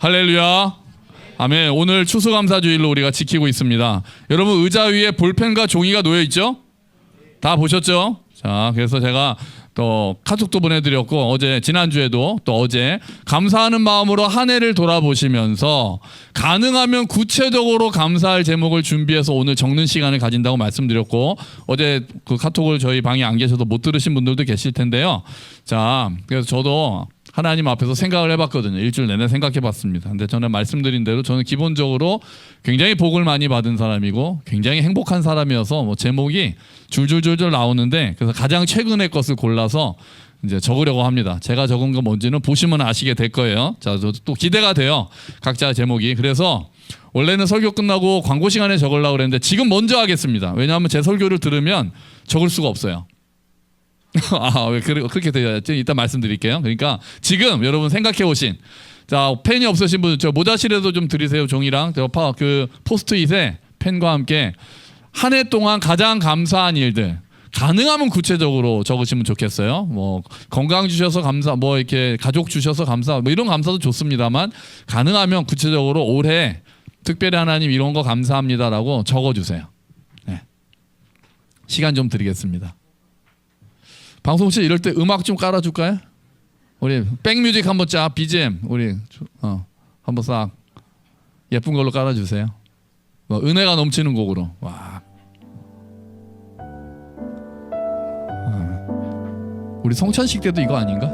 할렐루야. 아멘. 오늘 추수감사주일로 우리가 지키고 있습니다. 여러분 의자 위에 볼펜과 종이가 놓여 있죠? 다 보셨죠? 자, 그래서 제가 또 카톡도 보내드렸고 지난주에도 또 어제 감사하는 마음으로 한 해를 돌아보시면서 가능하면 구체적으로 감사할 제목을 준비해서 오늘 적는 시간을 가진다고 말씀드렸고 어제 그 카톡을 저희 방에 안 계셔도 못 들으신 분들도 계실 텐데요. 자, 그래서 저도 하나님 앞에서 생각을 해봤거든요. 일주일 내내 생각해봤습니다. 근데 저는 말씀드린 대로 저는 기본적으로 굉장히 복을 많이 받은 사람이고 굉장히 행복한 사람이어서 뭐 제목이 줄줄줄줄 나오는데 그래서 가장 최근의 것을 골라서 이제 적으려고 합니다. 제가 적은 거 뭔지는 보시면 아시게 될 거예요. 자, 또 기대가 돼요. 각자 제목이. 그래서 원래는 설교 끝나고 광고 시간에 적으려고 그랬는데 지금 먼저 하겠습니다. 왜냐하면 제 설교를 들으면 적을 수가 없어요. 왜 그렇게 돼요? 이따 말씀드릴게요. 그러니까 지금 여러분 생각해 오신 자 펜이 없으신 분 저 모자실에도 좀 드리세요. 종이랑 그 포스트잇에 펜과 함께 한 해 동안 가장 감사한 일들 가능하면 구체적으로 적으시면 좋겠어요. 뭐 건강 주셔서 감사, 뭐 이렇게 가족 주셔서 감사, 뭐 이런 감사도 좋습니다만 가능하면 구체적으로 올해 특별히 하나님 이런 거 감사합니다라고 적어주세요. 네. 시간 좀 드리겠습니다. 방송 씨 이럴 때 음악 좀 깔아줄까요? 우리 백뮤직 한번 쫙 BGM 우리 한번 싹 예쁜 걸로 깔아주세요. 뭐 은혜가 넘치는 곡으로. 와. 우리 성찬식 때도 이거 아닌가?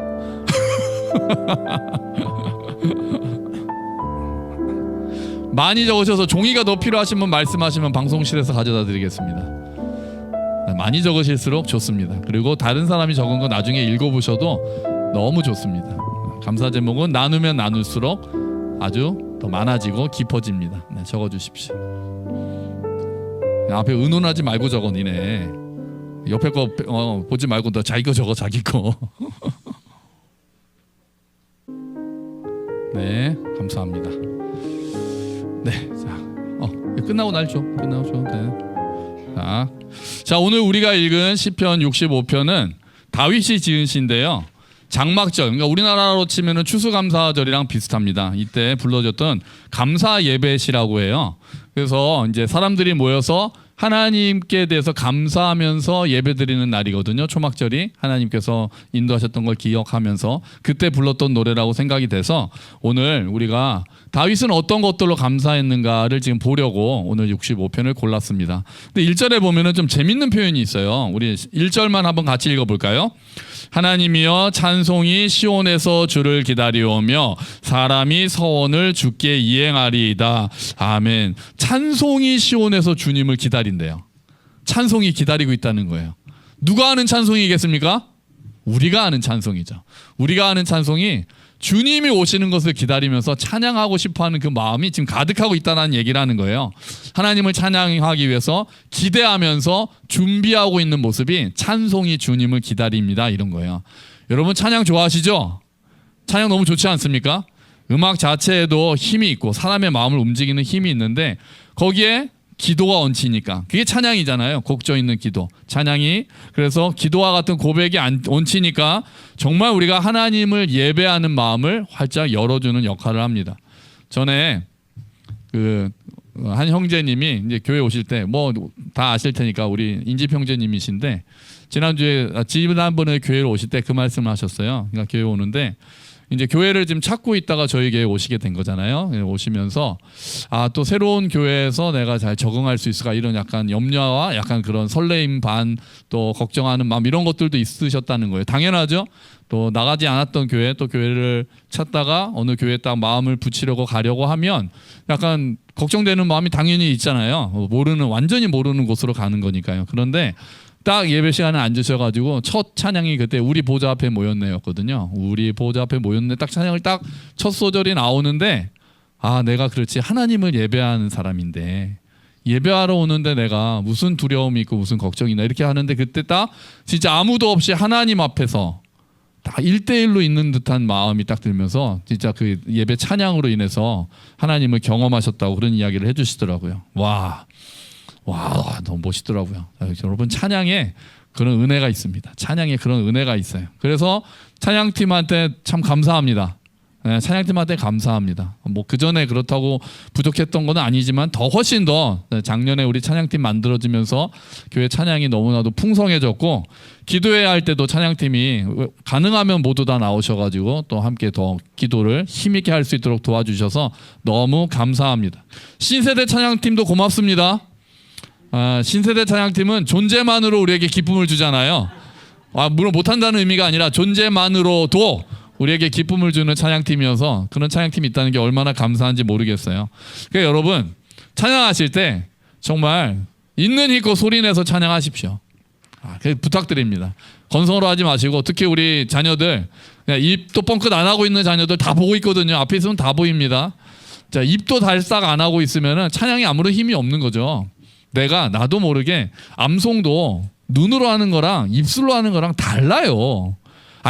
많이 적으셔서 종이가 더 필요하신 분 말씀하시면 방송실에서 가져다 드리겠습니다. 많이 적으실수록 좋습니다. 그리고 다른 사람이 적은 거 나중에 읽어보셔도 너무 좋습니다. 감사 제목은 나누면 나눌수록 아주 더 많아지고 깊어집니다. 네, 적어주십시오. 앞에 의논하지 말고 적어 니네. 옆에 거 보지 말고 너 자기 거 적어 자기 거. 네, 감사합니다. 네, 자, 끝나고 날 줘. 끝나고 줘. 네. 자, 오늘 우리가 읽은 시편 65편은 다윗이 지은 시인데요. 장막절, 그러니까 우리나라로 치면은 추수감사절이랑 비슷합니다. 이때 불러줬던 감사 예배시라고 해요. 그래서 이제 사람들이 모여서 하나님께 대해서 감사하면서 예배드리는 날이거든요. 초막절이 하나님께서 인도하셨던 걸 기억하면서 그때 불렀던 노래라고 생각이 돼서 오늘 우리가 다윗은 어떤 것들로 감사했는가를 지금 보려고 오늘 65편을 골랐습니다. 근데 1절에 보면은 좀 재밌는 표현이 있어요. 우리 1절만 한번 같이 읽어볼까요? 하나님이여 찬송이 시온에서 주를 기다리오며 사람이 서원을 주께 이행하리이다. 아멘. 찬송이 시온에서 주님을 기다린대요. 찬송이 기다리고 있다는 거예요. 누가 하는 찬송이겠습니까? 우리가 하는 찬송이죠. 우리가 하는 찬송이 주님이 오시는 것을 기다리면서 찬양하고 싶어하는 그 마음이 지금 가득하고 있다는 얘기를 하는 거예요. 하나님을 찬양하기 위해서 기대하면서 준비하고 있는 모습이 찬송이 주님을 기다립니다. 이런 거예요. 여러분 찬양 좋아하시죠? 찬양 너무 좋지 않습니까? 음악 자체에도 힘이 있고 사람의 마음을 움직이는 힘이 있는데 거기에 기도가 얹히니까 그게 찬양이잖아요. 곡조 있는 기도 찬양이. 그래서 기도와 같은 고백이 얹히니까 정말 우리가 하나님을 예배하는 마음을 활짝 열어주는 역할을 합니다. 전에 그 한 형제님이 이제 교회 오실 때 뭐 다 아실 테니까 우리 인집 형제님이신데 지난번에 교회를 오실 때 그 말씀을 하셨어요. 그러니까 교회 오는데 이제 교회를 지금 찾고 있다가 저희 교회에 오시게 된 거잖아요. 오시면서 또 새로운 교회에서 내가 잘 적응할 수 있을까 이런 약간 염려와 약간 그런 설레임 반 또 걱정하는 마음 이런 것들도 있으셨다는 거예요. 당연하죠. 또 나가지 않았던 교회 또 교회를 찾다가 어느 교회에 딱 마음을 붙이려고 가려고 하면 약간 걱정되는 마음이 당연히 있잖아요. 완전히 모르는 곳으로 가는 거니까요. 그런데 딱 예배 시간에 앉으셔가지고 첫 찬양이 그때 우리 보좌 앞에 모였네였거든요. 우리 보좌 앞에 모였네. 딱 찬양을 딱 첫 소절이 나오는데 내가 그렇지 하나님을 예배하는 사람인데 예배하러 오는데 내가 무슨 두려움이 있고 무슨 걱정이 있나 이렇게 하는데 그때 딱 진짜 아무도 없이 하나님 앞에서 다 1대1로 있는 듯한 마음이 딱 들면서 진짜 그 예배 찬양으로 인해서 하나님을 경험하셨다고 그런 이야기를 해주시더라고요. 와 너무 멋있더라고요. 여러분 찬양에 그런 은혜가 있습니다. 찬양에 그런 은혜가 있어요. 그래서 찬양팀한테 참 감사합니다. 찬양팀한테 감사합니다. 뭐 그 전에 그렇다고 부족했던 건 아니지만 더 훨씬 더 작년에 우리 찬양팀 만들어지면서 교회 찬양이 너무나도 풍성해졌고 기도해야 할 때도 찬양팀이 가능하면 모두 다 나오셔가지고 또 함께 더 기도를 힘있게 할 수 있도록 도와주셔서 너무 감사합니다. 신세대 찬양팀도 고맙습니다. 신세대 찬양팀은 존재만으로 우리에게 기쁨을 주잖아요. 물론 못한다는 의미가 아니라 존재만으로도 우리에게 기쁨을 주는 찬양팀이어서 그런 찬양팀이 있다는 게 얼마나 감사한지 모르겠어요. 그러니까 여러분 찬양하실 때 정말 있는 힘껏 소리내서 찬양하십시오. 부탁드립니다. 건성으로 하지 마시고 특히 우리 자녀들 그냥 입도 뻥끗 안 하고 있는 자녀들 다 보고 있거든요. 앞에 있으면 다 보입니다. 자, 입도 달싹 안 하고 있으면 찬양이 아무런 힘이 없는 거죠. 나도 모르게 암송도 눈으로 하는 거랑 입술로 하는 거랑 달라요.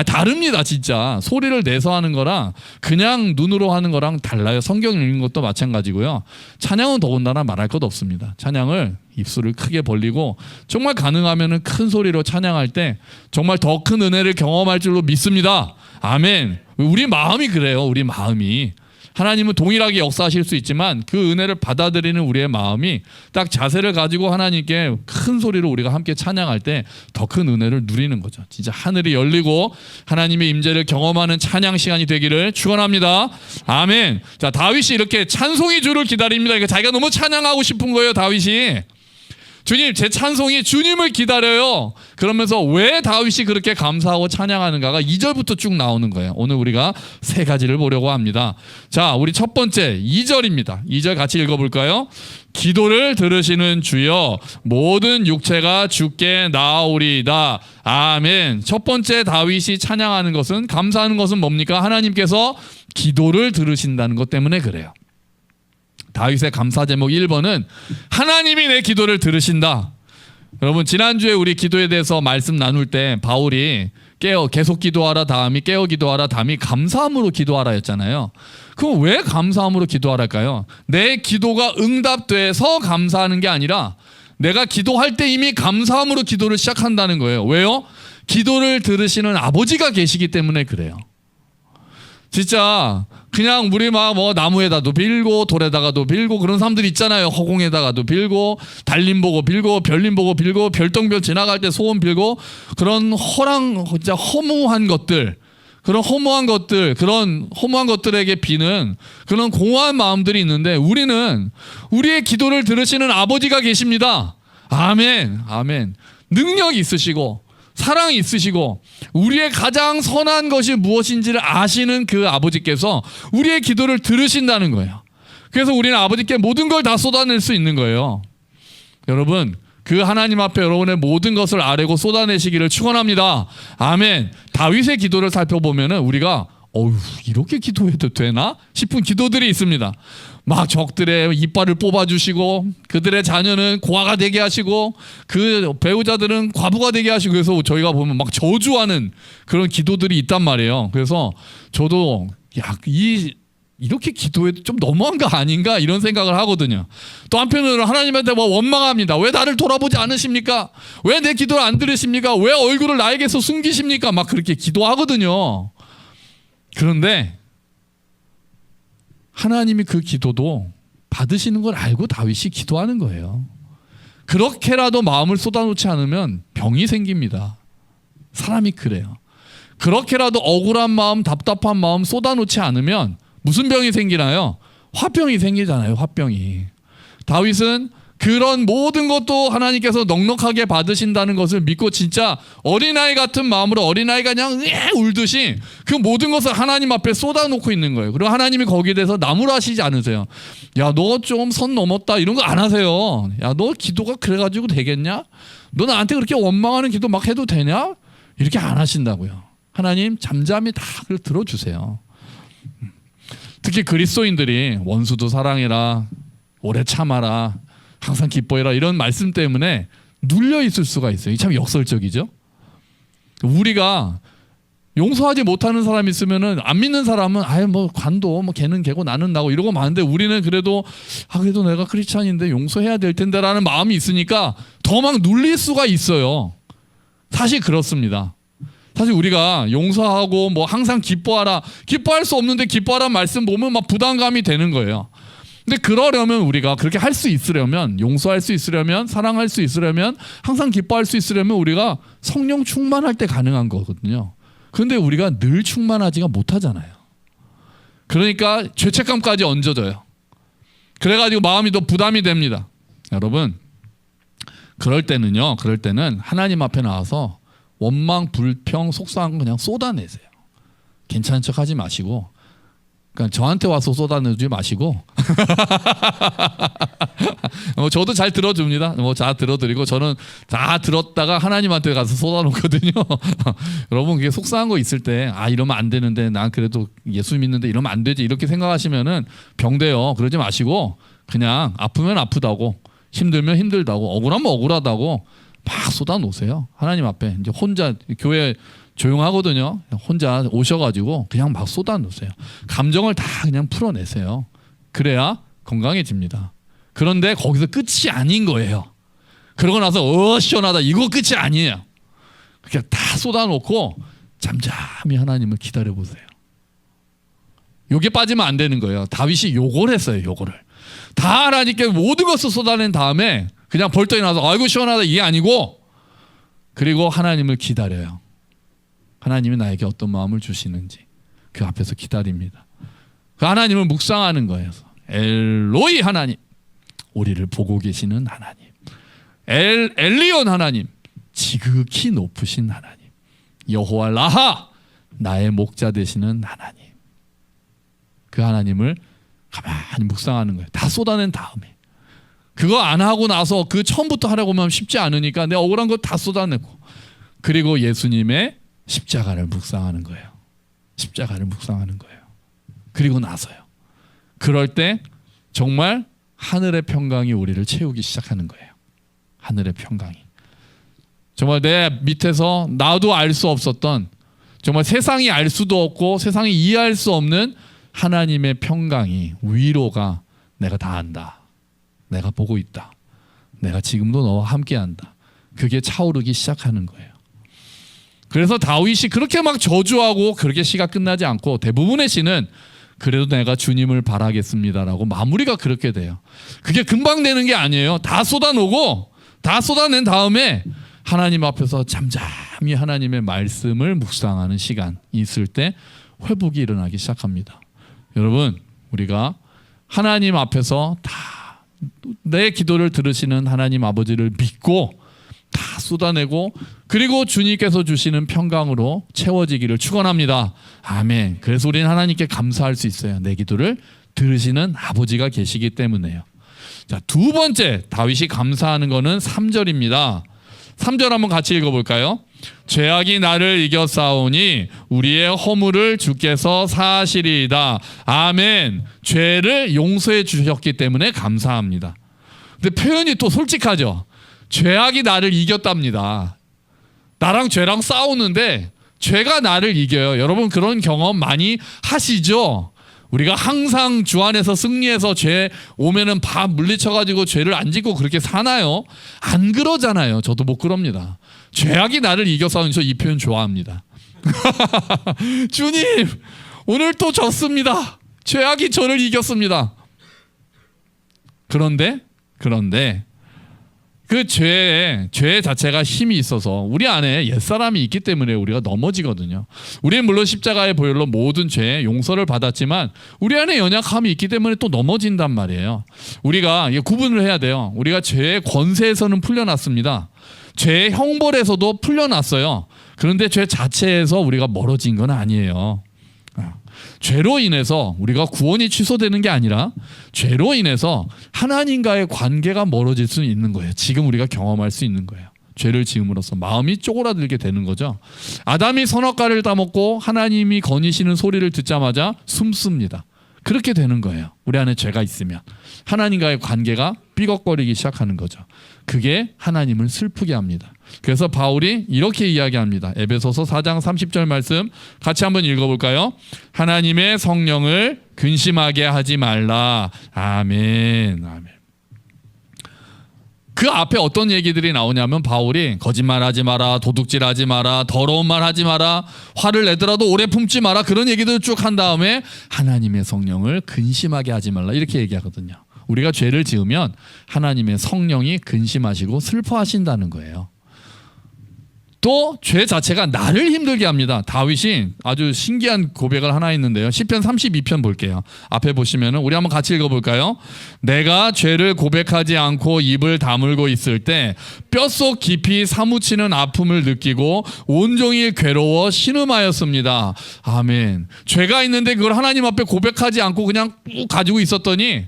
다릅니다. 진짜 소리를 내서 하는 거랑 그냥 눈으로 하는 거랑 달라요. 성경 읽는 것도 마찬가지고요. 찬양은 더군다나 말할 것 없습니다. 찬양을 입술을 크게 벌리고 정말 가능하면 큰 소리로 찬양할 때 정말 더 큰 은혜를 경험할 줄로 믿습니다. 아멘. 우리 마음이 그래요. 우리 마음이 하나님은 동일하게 역사하실 수 있지만 그 은혜를 받아들이는 우리의 마음이 딱 자세를 가지고 하나님께 큰 소리로 우리가 함께 찬양할 때 더 큰 은혜를 누리는 거죠. 진짜 하늘이 열리고 하나님의 임재를 경험하는 찬양 시간이 되기를 축원합니다. 아멘. 자, 다윗이 이렇게 찬송의 주를 기다립니다. 그러니까 자기가 너무 찬양하고 싶은 거예요. 다윗이. 주님, 제 찬송이 주님을 기다려요. 그러면서 왜 다윗이 그렇게 감사하고 찬양하는가가 2절부터 쭉 나오는 거예요. 오늘 우리가 세 가지를 보려고 합니다. 자, 우리 첫 번째 2절입니다. 2절 같이 읽어볼까요? 기도를 들으시는 주여 모든 육체가 주께 나아오리이다. 아멘. 첫 번째 다윗이 찬양하는 것은 감사하는 것은 뭡니까? 하나님께서 기도를 들으신다는 것 때문에 그래요. 다윗의 감사 제목 1번은 하나님이 내 기도를 들으신다. 여러분 지난주에 우리 기도에 대해서 말씀 나눌 때 바울이 계속 기도하라 다음이 깨어 기도하라 다음이 감사함으로 기도하라 였잖아요. 그럼 왜 감사함으로 기도하랄까요? 내 기도가 응답돼서 감사하는 게 아니라 내가 기도할 때 이미 감사함으로 기도를 시작한다는 거예요. 왜요? 기도를 들으시는 아버지가 계시기 때문에 그래요. 진짜 그냥 우리 막 뭐 나무에다도 빌고 돌에다가도 빌고 그런 사람들 있잖아요. 허공에다가도 빌고 달림 보고 빌고 별림 보고 빌고 별똥별 지나갈 때 소원 빌고 그런 진짜 허무한 것들 그런 허무한 것들에게 비는 그런 공허한 마음들이 있는데 우리는 우리의 기도를 들으시는 아버지가 계십니다. 아멘. 아멘. 능력이 있으시고 사랑이 있으시고 우리의 가장 선한 것이 무엇인지를 아시는 그 아버지께서 우리의 기도를 들으신다는 거예요. 그래서 우리는 아버지께 모든 걸 다 쏟아낼 수 있는 거예요. 여러분 그 하나님 앞에 여러분의 모든 것을 아뢰고 쏟아내시기를 축원합니다. 아멘. 다윗의 기도를 살펴보면은 우리가 이렇게 기도해도 되나 싶은 기도들이 있습니다. 막 적들의 이빨을 뽑아주시고 그들의 자녀는 고아가 되게 하시고 그 배우자들은 과부가 되게 하시고 그래서 저희가 보면 막 저주하는 그런 기도들이 있단 말이에요. 그래서 저도 이렇게 기도해도 좀 너무한 거 아닌가 이런 생각을 하거든요. 또 한편으로는 하나님한테 원망합니다. 왜 나를 돌아보지 않으십니까? 왜 내 기도를 안 들으십니까? 왜 얼굴을 나에게서 숨기십니까? 막 그렇게 기도하거든요. 그런데 하나님이 그 기도도 받으시는 걸 알고 다윗이 기도하는 거예요. 그렇게라도 마음을 쏟아놓지 않으면 병이 생깁니다. 사람이 그래요. 그렇게라도 억울한 마음, 답답한 마음 쏟아놓지 않으면 무슨 병이 생기나요? 화병이 생기잖아요. 화병이. 다윗은 그런 모든 것도 하나님께서 넉넉하게 받으신다는 것을 믿고 진짜 어린아이 같은 마음으로 어린아이가 그냥 울듯이 그 모든 것을 하나님 앞에 쏟아놓고 있는 거예요. 그리고 하나님이 거기에 대해서 나무라시지 않으세요. 야, 너 좀 선 넘었다 이런 거 안 하세요. 야, 너 기도가 그래가지고 되겠냐? 너 나한테 그렇게 원망하는 기도 막 해도 되냐? 이렇게 안 하신다고요. 하나님 잠잠히 다 그걸 들어주세요. 특히 그리스도인들이 원수도 사랑해라, 오래 참아라, 항상 기뻐해라 이런 말씀 때문에 눌려 있을 수가 있어요. 참 역설적이죠. 우리가 용서하지 못하는 사람이 있으면은 안 믿는 사람은 관도 걔는 걔고 나는 나고 이러고 마는데 우리는 그래도 그래도 내가 크리스찬인데 용서해야 될 텐데라는 마음이 있으니까 더 막 눌릴 수가 있어요. 사실 그렇습니다. 사실 우리가 용서하고 뭐 항상 기뻐하라, 기뻐할 수 없는데 기뻐하라 말씀 보면 막 부담감이 되는 거예요. 근데 그러려면 우리가 그렇게 할 수 있으려면, 용서할 수 있으려면, 사랑할 수 있으려면, 항상 기뻐할 수 있으려면 우리가 성령 충만할 때 가능한 거거든요. 그런데 우리가 늘 충만하지가 못하잖아요. 그러니까 죄책감까지 얹어져요. 그래가지고 마음이 더 부담이 됩니다. 여러분, 그럴 때는 하나님 앞에 나와서 원망, 불평, 속상한 거 그냥 쏟아내세요. 괜찮은 척 하지 마시고, 그러니까 저한테 와서 쏟아내지 마시고 저도 잘 들어줍니다. 잘 들어드리고 저는 다 들었다가 하나님한테 가서 쏟아놓거든요. 여러분, 그게 속상한 거 있을 때 이러면 안 되는데, 난 그래도 예수 믿는데 이러면 안 되지, 이렇게 생각하시면은 병돼요. 그러지 마시고 그냥 아프면 아프다고, 힘들면 힘들다고, 억울하면 억울하다고 막 쏟아놓으세요. 하나님 앞에. 이제 혼자, 교회 조용하거든요. 혼자 오셔가지고 그냥 막 쏟아놓으세요. 감정을 다 그냥 풀어내세요. 그래야 건강해집니다. 그런데 거기서 끝이 아닌 거예요. 그러고 나서 시원하다, 이거 끝이 아니에요. 그냥 다 쏟아놓고 잠잠히 하나님을 기다려보세요. 요게 빠지면 안 되는 거예요. 다윗이 요걸 했어요. 요거를 다 하나님께 모든 것을 쏟아낸 다음에 그냥 벌떡 일어나서 아이고 시원하다, 이게 아니고, 그리고 하나님을 기다려요. 하나님이 나에게 어떤 마음을 주시는지 그 앞에서 기다립니다. 그 하나님을 묵상하는 거예요. 엘로이 하나님, 우리를 보고 계시는 하나님. 엘리온 하나님, 지극히 높으신 하나님. 여호와 라하, 나의 목자 되시는 하나님. 그 하나님을 가만히 묵상하는 거예요. 다 쏟아낸 다음에. 그거 안 하고 나서 그 처음부터 하려고 하면 쉽지 않으니까 내가 억울한 거 다 쏟아내고, 그리고 예수님의 십자가를 묵상하는 거예요. 십자가를 묵상하는 거예요. 그리고 나서요. 그럴 때 정말 하늘의 평강이 우리를 채우기 시작하는 거예요. 하늘의 평강이. 정말 내 밑에서 나도 알 수 없었던, 정말 세상이 알 수도 없고 세상이 이해할 수 없는 하나님의 평강이, 위로가, 내가 다 안다, 내가 보고 있다, 내가 지금도 너와 함께한다, 그게 차오르기 시작하는 거예요. 그래서 다윗이 그렇게 막 저주하고 그렇게 시가 끝나지 않고 대부분의 시는 그래도 내가 주님을 바라겠습니다라고 마무리가 그렇게 돼요. 그게 금방 되는 게 아니에요. 다 쏟아놓고 다 쏟아낸 다음에 하나님 앞에서 잠잠히 하나님의 말씀을 묵상하는 시간이 있을 때 회복이 일어나기 시작합니다. 여러분, 우리가 하나님 앞에서 다 내 기도를 들으시는 하나님 아버지를 믿고 다 쏟아내고, 그리고 주님께서 주시는 평강으로 채워지기를 축원합니다. 아멘. 그래서 우리는 하나님께 감사할 수 있어요. 내 기도를 들으시는 아버지가 계시기 때문에요. 자, 두 번째 다윗이 감사하는 거는 3절입니다. 3절 한번 같이 읽어볼까요? 죄악이 나를 이겨싸우니 우리의 허물을 주께서 사하시리이다. 아멘. 죄를 용서해 주셨기 때문에 감사합니다. 근데 표현이 또 솔직하죠. 죄악이 나를 이겼답니다. 나랑 죄랑 싸우는데 죄가 나를 이겨요. 여러분, 그런 경험 많이 하시죠? 우리가 항상 주 안에서 승리해서 죄 오면은 밥 물리쳐가지고 죄를 안 짓고 그렇게 사나요? 안 그러잖아요. 저도 못 그럽니다. 죄악이 나를 이겨 싸우는, 저 이 표현 좋아합니다. 주님, 오늘 또 졌습니다. 죄악이 저를 이겼습니다. 그런데 그 죄 자체가 힘이 있어서 우리 안에 옛사람이 있기 때문에 우리가 넘어지거든요. 우리는 물론 십자가의 보혈로 모든 죄 용서를 받았지만 우리 안에 연약함이 있기 때문에 또 넘어진단 말이에요. 우리가 구분을 해야 돼요. 우리가 죄의 권세에서는 풀려났습니다. 죄의 형벌에서도 풀려났어요. 그런데 죄 자체에서 우리가 멀어진 건 아니에요. 죄로 인해서 우리가 구원이 취소되는 게 아니라 죄로 인해서 하나님과의 관계가 멀어질 수 있는 거예요. 지금 우리가 경험할 수 있는 거예요. 죄를 지음으로써 마음이 쪼그라들게 되는 거죠. 아담이 선악과를 따먹고 하나님이 거니시는 소리를 듣자마자 숨습니다. 그렇게 되는 거예요. 우리 안에 죄가 있으면 하나님과의 관계가 삐걱거리기 시작하는 거죠. 그게 하나님을 슬프게 합니다. 그래서 바울이 이렇게 이야기합니다. 에베소서 4장 30절 말씀 같이 한번 읽어볼까요? 하나님의 성령을 근심하게 하지 말라. 아멘. 아멘. 그 앞에 어떤 얘기들이 나오냐면 바울이 거짓말하지 마라, 도둑질하지 마라, 더러운 말 하지 마라, 화를 내더라도 오래 품지 마라, 그런 얘기들을 쭉 한 다음에 하나님의 성령을 근심하게 하지 말라 이렇게 얘기하거든요. 우리가 죄를 지으면 하나님의 성령이 근심하시고 슬퍼하신다는 거예요. 또 죄 자체가 나를 힘들게 합니다. 다윗이 아주 신기한 고백을 하나 있는데요. 시편 32편 볼게요. 앞에 보시면은 우리 한번 같이 읽어볼까요? 내가 죄를 고백하지 않고 입을 다물고 있을 때 뼛속 깊이 사무치는 아픔을 느끼고 온종일 괴로워 신음하였습니다. 아멘. 죄가 있는데 그걸 하나님 앞에 고백하지 않고 그냥 쭉 가지고 있었더니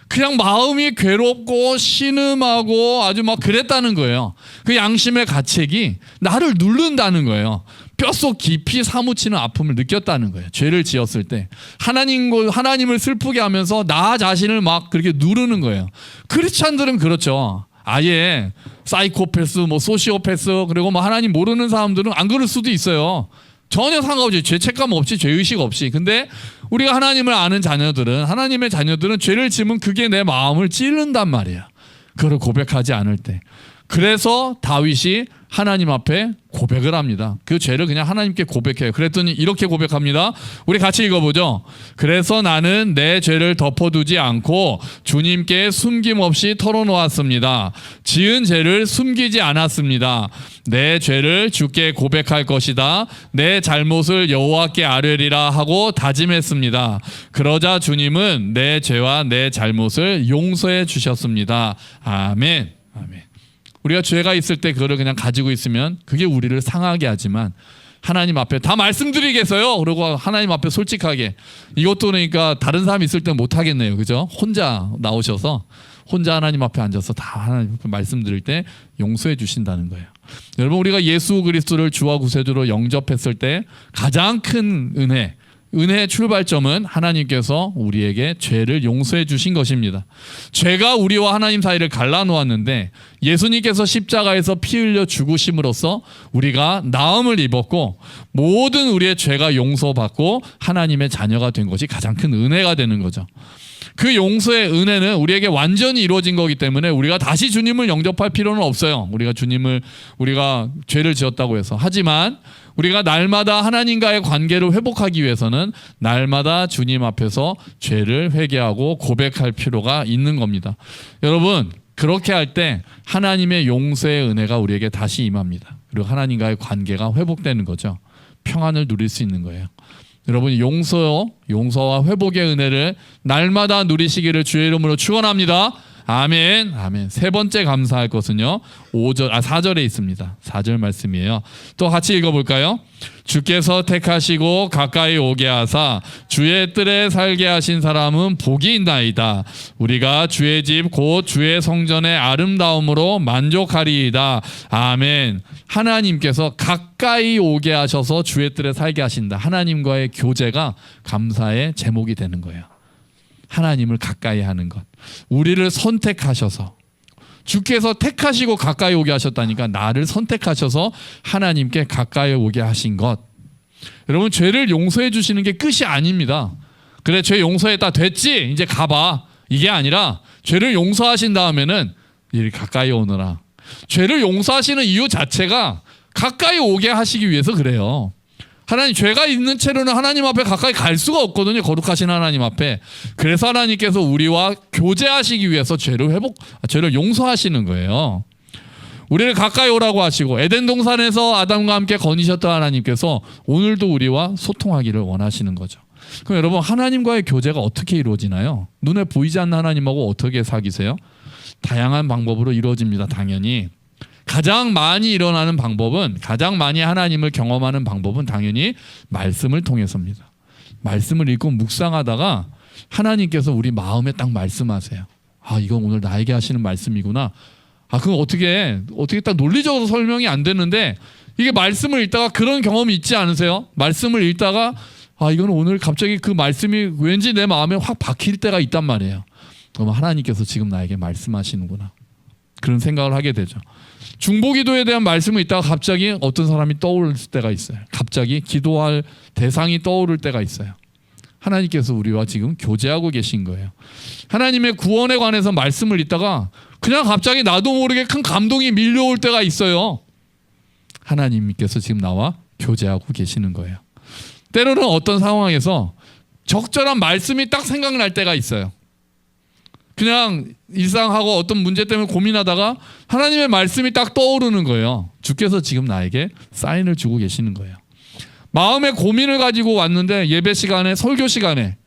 그냥 마음이 괴롭고 신음하고 아주 막 그랬다는 거예요. 그 양심의 가책이 나를 누른다는 거예요. 뼛속 깊이 사무치는 아픔을 느꼈다는 거예요. 죄를 지었을 때 하나님을 슬프게 하면서 나 자신을 막 그렇게 누르는 거예요. 크리스찬들은 그렇죠. 아예 사이코패스, 뭐 소시오패스, 그리고 뭐 하나님 모르는 사람들은 안 그럴 수도 있어요. 전혀 상관없이 죄책감 없이 죄의식 없이. 근데 우리가 하나님을 아는 자녀들은, 하나님의 자녀들은 죄를 지으면 그게 내 마음을 찌른단 말이에요. 그걸 고백하지 않을 때. 그래서 다윗이 하나님 앞에 고백을 합니다. 그 죄를 그냥 하나님께 고백해요. 그랬더니 이렇게 고백합니다. 우리 같이 읽어보죠. 그래서 나는 내 죄를 덮어두지 않고 주님께 숨김없이 털어놓았습니다. 지은 죄를 숨기지 않았습니다. 내 죄를 주께 고백할 것이다. 내 잘못을 여호와께 아뢰리라 하고 다짐했습니다. 그러자 주님은 내 죄와 내 잘못을 용서해 주셨습니다. 아멘. 아멘. 우리가 죄가 있을 때 그거를 그냥 가지고 있으면 그게 우리를 상하게 하지만 하나님 앞에 다 말씀드리겠어요. 그리고 하나님 앞에 솔직하게, 이것도 그러니까 다른 사람이 있을 때 못 하겠네요. 그죠? 혼자 나오셔서 혼자 하나님 앞에 앉아서 다 하나님 앞에 말씀드릴 때 용서해 주신다는 거예요. 여러분, 우리가 예수 그리스도를 주와 구세주로 영접했을 때 가장 큰 은혜의 출발점은 하나님께서 우리에게 죄를 용서해 주신 것입니다. 죄가 우리와 하나님 사이를 갈라놓았는데 예수님께서 십자가에서 피 흘려 죽으심으로써 우리가 나음을 입었고 모든 우리의 죄가 용서받고 하나님의 자녀가 된 것이 가장 큰 은혜가 되는 거죠. 그 용서의 은혜는 우리에게 완전히 이루어진 거기 때문에 우리가 다시 주님을 영접할 필요는 없어요. 우리가 죄를 지었다고 해서. 하지만 우리가 날마다 하나님과의 관계를 회복하기 위해서는 날마다 주님 앞에서 죄를 회개하고 고백할 필요가 있는 겁니다. 여러분, 그렇게 할 때 하나님의 용서의 은혜가 우리에게 다시 임합니다. 그리고 하나님과의 관계가 회복되는 거죠. 평안을 누릴 수 있는 거예요. 여러분, 용서와 회복의 은혜를 날마다 누리시기를 주의 이름으로 축원합니다. 아멘. 아멘. 세 번째 감사할 것은요, 4절에 있습니다. 4절 말씀이에요. 또 같이 읽어볼까요? 주께서 택하시고 가까이 오게 하사 주의 뜰에 살게 하신 사람은 복이 있나이다. 우리가 주의 집 곧 주의 성전의 아름다움으로 만족하리이다. 아멘. 하나님께서 가까이 오게 하셔서 주의 뜰에 살게 하신다. 하나님과의 교제가 감사의 제목이 되는 거예요. 하나님을 가까이 하는 것. 우리를 선택하셔서, 주께서 택하시고 가까이 오게 하셨다니까, 나를 선택하셔서 하나님께 가까이 오게 하신 것. 여러분, 죄를 용서해 주시는 게 끝이 아닙니다. 그래, 죄 용서했다, 됐지, 이제 가봐, 이게 아니라 죄를 용서하신 다음에는 이리 가까이 오너라. 죄를 용서하시는 이유 자체가 가까이 오게 하시기 위해서 그래요. 하나님, 죄가 있는 채로는 하나님 앞에 가까이 갈 수가 없거든요. 거룩하신 하나님 앞에. 그래서 하나님께서 우리와 교제하시기 위해서 죄를 용서하시는 거예요. 우리를 가까이 오라고 하시고 에덴 동산에서 아담과 함께 거니셨던 하나님께서 오늘도 우리와 소통하기를 원하시는 거죠. 그럼 여러분, 하나님과의 교제가 어떻게 이루어지나요? 눈에 보이지 않는 하나님하고 어떻게 사귀세요? 다양한 방법으로 이루어집니다. 당연히. 가장 많이 일어나는 방법은, 가장 많이 하나님을 경험하는 방법은 당연히 말씀을 통해서입니다. 말씀을 읽고 묵상하다가 하나님께서 우리 마음에 딱 말씀하세요. 아, 이건 오늘 나에게 하시는 말씀이구나. 아, 그건 어떻게 딱 논리적으로 설명이 안 되는데, 이게 말씀을 읽다가 그런 경험이 있지 않으세요? 말씀을 읽다가 아, 이건 오늘 갑자기 그 말씀이 왠지 내 마음에 확 박힐 때가 있단 말이에요. 그러면 하나님께서 지금 나에게 말씀하시는구나, 그런 생각을 하게 되죠. 중보기도에 대한 말씀을 읽다가 갑자기 어떤 사람이 떠오를 때가 있어요. 갑자기 기도할 대상이 떠오를 때가 있어요. 하나님께서 우리와 지금 교제하고 계신 거예요. 하나님의 구원에 관해서 말씀을 읽다가 그냥 갑자기 나도 모르게 큰 감동이 밀려올 때가 있어요. 하나님께서 지금 나와 교제하고 계시는 거예요. 때로는 어떤 상황에서 적절한 말씀이 딱 생각날 때가 있어요. 그냥 일상하고 어떤 문제 때문에 고민하다가 하나님의 말씀이 딱 떠오르는 거예요. 주께서 지금 나에게 사인을 주고 계시는 거예요. 마음의 고민을 가지고 왔는데 예배 시간에, 설교 시간에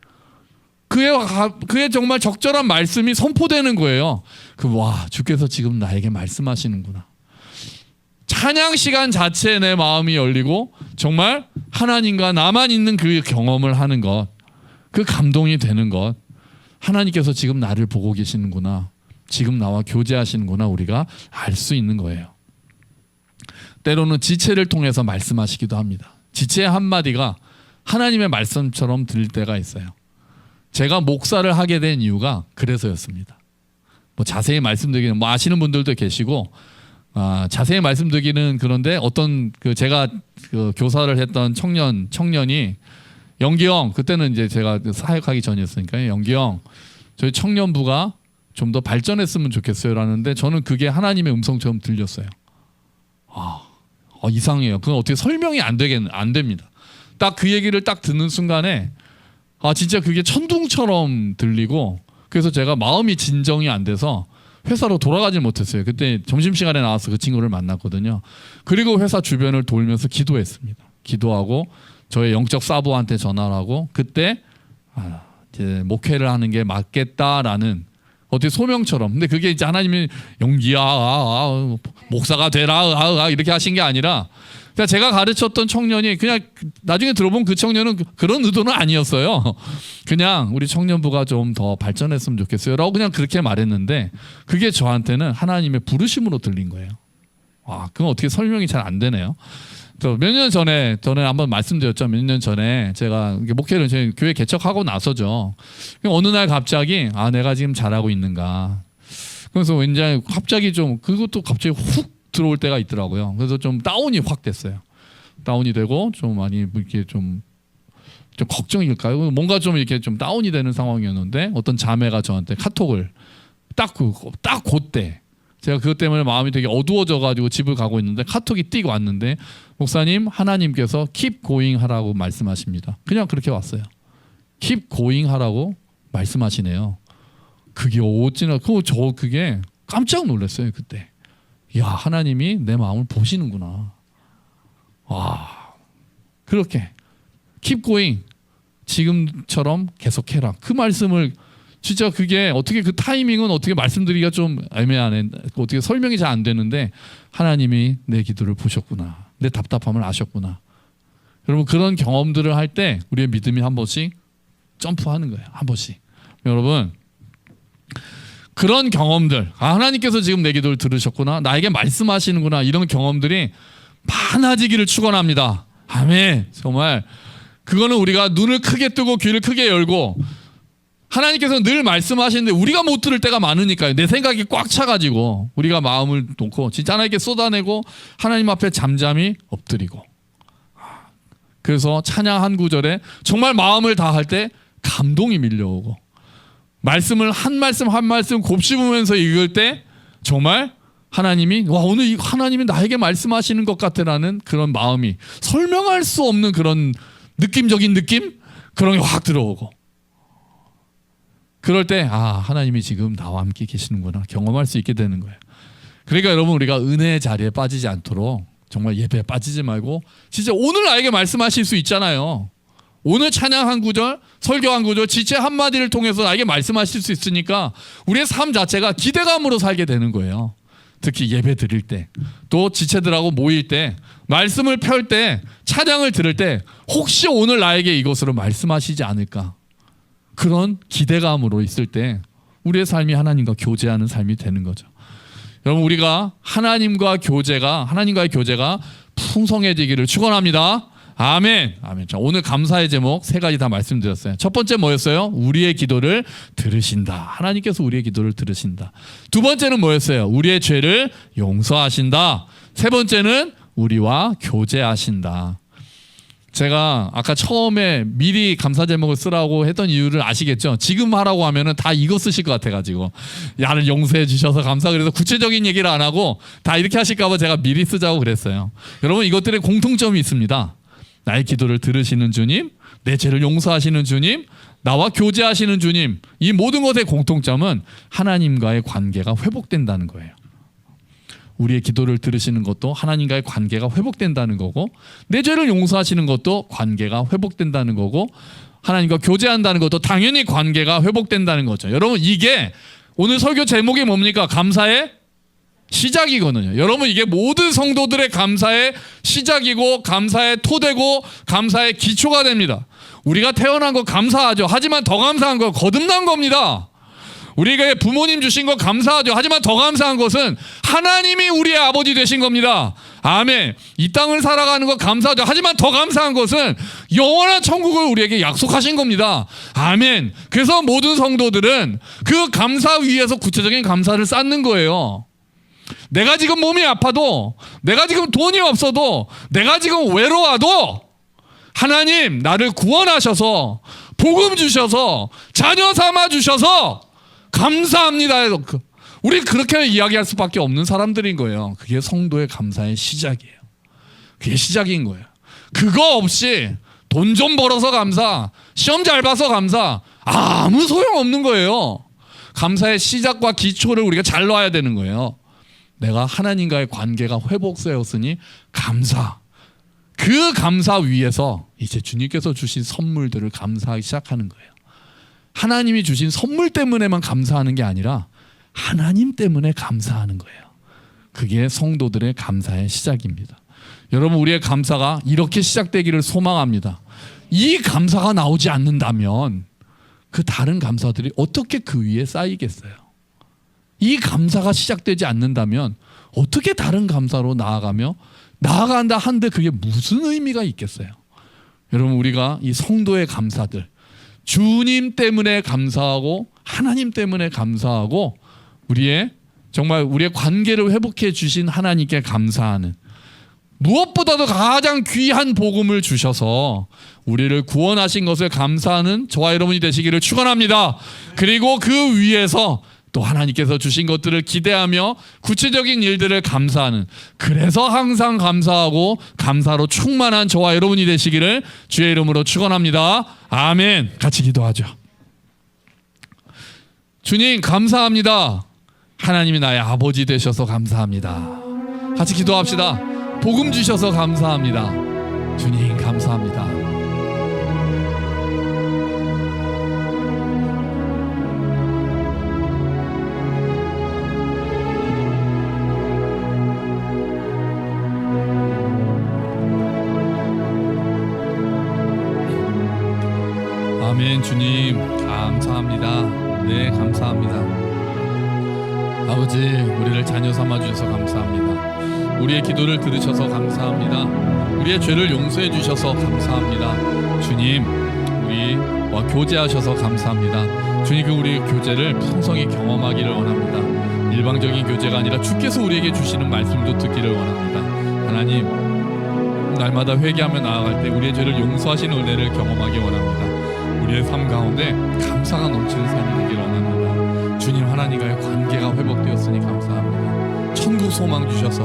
그의 정말 적절한 말씀이 선포되는 거예요. 와, 주께서 지금 나에게 말씀하시는구나. 찬양 시간 자체에 내 마음이 열리고 정말 하나님과 나만 있는 그 경험을 하는 것, 그 감동이 되는 것, 하나님께서 지금 나를 보고 계시는구나, 지금 나와 교제하시는구나, 우리가 알 수 있는 거예요. 때로는 지체를 통해서 말씀하시기도 합니다. 지체의 한마디가 하나님의 말씀처럼 들릴 때가 있어요. 제가 목사를 하게 된 이유가 그래서였습니다. 뭐 자세히 말씀드리기는 뭐 아시는 분들도 계시고, 자세히 말씀드리기는 그런데 어떤 제가 교사를 했던 청년이 영기 형, 그때는 이제 제가 사역하기 전이었으니까요. 영기 형, 저희 청년부가 좀 더 발전했으면 좋겠어요라는데 저는 그게 하나님의 음성처럼 들렸어요. 이상해요. 그건 어떻게 설명이 안 됩니다. 딱 그 얘기를 딱 듣는 순간에 진짜 그게 천둥처럼 들리고, 그래서 제가 마음이 진정이 안 돼서 회사로 돌아가지 못했어요. 그때 점심시간에 나와서 그 친구를 만났거든요. 그리고 회사 주변을 돌면서 기도했습니다. 기도하고 저의 영적 사부한테 전화를 하고, 그때 이제 목회를 하는 게 맞겠다라는 어떻게 소명처럼. 근데 그게 이제 하나님이 용기야, 목사가 되라, 이렇게 하신 게 아니라, 그러니까 제가 가르쳤던 청년이 그냥 나중에 들어보면 그 청년은 그런 의도는 아니었어요. 그냥 우리 청년부가 좀 더 발전했으면 좋겠어요라고 그냥 그렇게 말했는데, 그게 저한테는 하나님의 부르심으로 들린 거예요. 그건 어떻게 설명이 잘 안 되네요. 몇 년 전에 한번 말씀드렸죠. 몇 년 전에 제가 목회를 저희 교회 개척하고 나서죠. 어느 날 갑자기 내가 지금 잘하고 있는가. 그래서 왠지 갑자기 좀 그것도 갑자기 훅 들어올 때가 있더라고요. 그래서 좀 다운이 확 됐어요. 다운이 되고 좀 많이 이렇게 좀 걱정일까요? 뭔가 좀 이렇게 좀 다운이 되는 상황이었는데, 어떤 자매가 저한테 카톡을 딱 그때, 제가 그것 때문에 마음이 되게 어두워져 가지고 집을 가고 있는데 카톡이 띄고 왔는데, 목사님, 하나님께서 keep going 하라고 말씀하십니다. 그냥 그렇게 왔어요. keep going 하라고 말씀하시네요. 그게 어찌나 그게 깜짝 놀랐어요. 그때. 야, 하나님이 내 마음을 보시는구나. 그렇게 keep going, 지금처럼 계속해라. 그 말씀을 진짜 그게 어떻게 그 타이밍은 어떻게 말씀드리기가 좀 애매하네. 어떻게 설명이 잘 안 되는데 하나님이 내 기도를 보셨구나. 내 답답함을 아셨구나. 여러분, 그런 경험들을 할 때 우리의 믿음이 한 번씩 점프하는 거예요. 한 번씩. 여러분, 그런 경험들, 하나님께서 지금 내 기도를 들으셨구나, 나에게 말씀하시는구나, 이런 경험들이 많아지기를 축원합니다. 아멘. 정말 그거는 우리가 눈을 크게 뜨고 귀를 크게 열고, 하나님께서 늘 말씀하시는데 우리가 못 들을 때가 많으니까요. 내 생각이 꽉 차가지고 우리가 마음을 놓고 진짜 하나님께 쏟아내고 하나님 앞에 잠잠히 엎드리고, 그래서 찬양 한 구절에 정말 마음을 다할 때 감동이 밀려오고, 말씀을 한 말씀 한 말씀 곱씹으면서 읽을 때 정말 하나님이 오늘 하나님이 나에게 말씀하시는 것 같다라는 그런 마음이, 설명할 수 없는 그런 느낌적인 느낌, 그런 게 확 들어오고, 그럴 때 하나님이 지금 나와 함께 계시는구나 경험할 수 있게 되는 거예요. 그러니까 여러분, 우리가 은혜의 자리에 빠지지 않도록 정말 예배에 빠지지 말고 진짜 오늘 나에게 말씀하실 수 있잖아요. 오늘 찬양 한 구절, 설교 한 구절, 지체 한마디를 통해서 나에게 말씀하실 수 있으니까 우리의 삶 자체가 기대감으로 살게 되는 거예요. 특히 예배 드릴 때, 또 지체들하고 모일 때, 말씀을 펼 때, 찬양을 들을 때 혹시 오늘 나에게 이것으로 말씀하시지 않을까, 그런 기대감으로 있을 때 우리의 삶이 하나님과 교제하는 삶이 되는 거죠. 여러분, 우리가 하나님과의 교제가 풍성해지기를 축원합니다. 아멘. 아멘. 자, 오늘 감사의 제목 3가지 다 말씀드렸어요. 첫 번째 뭐였어요? 우리의 기도를 들으신다. 하나님께서 우리의 기도를 들으신다. 두 번째는 뭐였어요? 우리의 죄를 용서하신다. 세 번째는 우리와 교제하신다. 제가 아까 처음에 미리 감사 제목을 쓰라고 했던 이유를 아시겠죠? 지금 하라고 하면은 다 이거 쓰실 것 같아가지고 나를 용서해 주셔서 감사. 그래서 구체적인 얘기를 안 하고 다 이렇게 하실까봐 제가 미리 쓰자고 그랬어요. 여러분, 이것들의 공통점이 있습니다. 나의 기도를 들으시는 주님, 내 죄를 용서하시는 주님, 나와 교제하시는 주님, 이 모든 것의 공통점은 하나님과의 관계가 회복된다는 거예요. 우리의 기도를 들으시는 것도 하나님과의 관계가 회복된다는 거고, 내 죄를 용서하시는 것도 관계가 회복된다는 거고, 하나님과 교제한다는 것도 당연히 관계가 회복된다는 거죠. 여러분, 이게 오늘 설교 제목이 뭡니까? 감사의 시작이거든요. 여러분, 이게 모든 성도들의 감사의 시작이고 감사의 토대고 감사의 기초가 됩니다. 우리가 태어난 거 감사하죠. 하지만 더 감사한 거 거듭난 겁니다. 우리가 부모님 주신 거 감사하죠. 하지만 더 감사한 것은 하나님이 우리의 아버지 되신 겁니다. 아멘. 이 땅을 살아가는 거 감사하죠. 하지만 더 감사한 것은 영원한 천국을 우리에게 약속하신 겁니다. 아멘. 그래서 모든 성도들은 그 감사 위에서 구체적인 감사를 쌓는 거예요. 내가 지금 몸이 아파도, 내가 지금 돈이 없어도, 내가 지금 외로워도 하나님 나를 구원하셔서 복음 주셔서 자녀 삼아 주셔서 감사합니다. 우리 그렇게 이야기할 수밖에 없는 사람들인 거예요. 그게 성도의 감사의 시작이에요. 그게 시작인 거예요. 그거 없이 돈 좀 벌어서 감사, 시험 잘 봐서 감사, 아무 소용없는 거예요. 감사의 시작과 기초를 우리가 잘 놔야 되는 거예요. 내가 하나님과의 관계가 회복되었으니 감사. 그 감사 위에서 이제 주님께서 주신 선물들을 감사하기 시작하는 거예요. 하나님이 주신 선물 때문에만 감사하는 게 아니라 하나님 때문에 감사하는 거예요. 그게 성도들의 감사의 시작입니다. 여러분, 우리의 감사가 이렇게 시작되기를 소망합니다. 이 감사가 나오지 않는다면 그 다른 감사들이 어떻게 그 위에 쌓이겠어요? 이 감사가 시작되지 않는다면 어떻게 다른 감사로 나아간다 한데 그게 무슨 의미가 있겠어요? 여러분, 우리가 이 성도의 감사들, 주님 때문에 감사하고 하나님 때문에 감사하고 정말 우리의 관계를 회복해 주신 하나님께 감사하는, 무엇보다도 가장 귀한 복음을 주셔서 우리를 구원하신 것을 감사하는 저와 여러분이 되시기를 축원합니다. 그리고 그 위에서 또 하나님께서 주신 것들을 기대하며 구체적인 일들을 감사하는, 그래서 항상 감사하고 감사로 충만한 저와 여러분이 되시기를 주의 이름으로 축원합니다. 아멘. 같이 기도하죠. 주님 감사합니다. 하나님이 나의 아버지 되셔서 감사합니다. 같이 기도합시다. 복음 주셔서 감사합니다. 주님 감사합니다. 아멘. 주님 감사합니다. 네, 감사합니다. 아버지, 우리를 자녀 삼아 주셔서 감사합니다. 우리의 기도를 들으셔서 감사합니다. 우리의 죄를 용서해 주셔서 감사합니다. 주님, 우리와 교제하셔서 감사합니다. 주님, 그 우리의 교제를 풍성히 경험하기를 원합니다. 일방적인 교제가 아니라 주께서 우리에게 주시는 말씀도 듣기를 원합니다. 하나님, 날마다 회개하며 나아갈 때 우리의 죄를 용서하시는 은혜를 경험하기 원합니다. 우리의 삶 가운데 감사가 넘치는 삶이 되기를 원합니다. 주님, 하나님과의 관계가 회복되었으니 감사합니다. 천국 소망 주셔서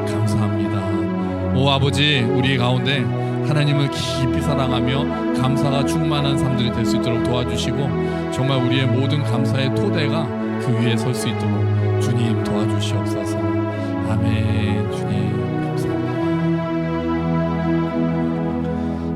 감사합니다. 오 아버지, 우리 가운데 하나님을 깊이 사랑하며 감사가 충만한 삶들이 될 수 있도록 도와주시고, 정말 우리의 모든 감사의 토대가 그 위에 설 수 있도록 주님 도와주시옵소서. 아멘. 주님 감사합니다.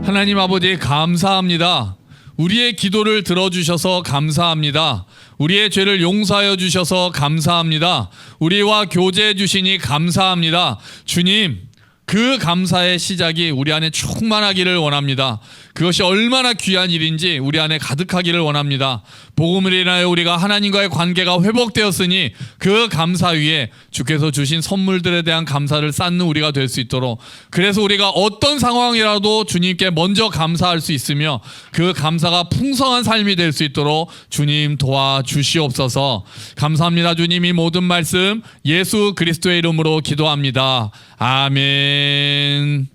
하나님 아버지 감사합니다. 우리의 기도를 들어주셔서 감사합니다. 우리의 죄를 용서하여 주셔서 감사합니다. 우리와 교제해 주시니 감사합니다. 주님, 그 감사의 시작이 우리 안에 충만하기를 원합니다. 그것이 얼마나 귀한 일인지 우리 안에 가득하기를 원합니다. 복음을 인하여 우리가 하나님과의 관계가 회복되었으니 그 감사 위에 주께서 주신 선물들에 대한 감사를 쌓는 우리가 될 수 있도록, 그래서 우리가 어떤 상황이라도 주님께 먼저 감사할 수 있으며 그 감사가 풍성한 삶이 될 수 있도록 주님 도와주시옵소서. 감사합니다. 주님, 이 모든 말씀 예수 그리스도의 이름으로 기도합니다. 아멘.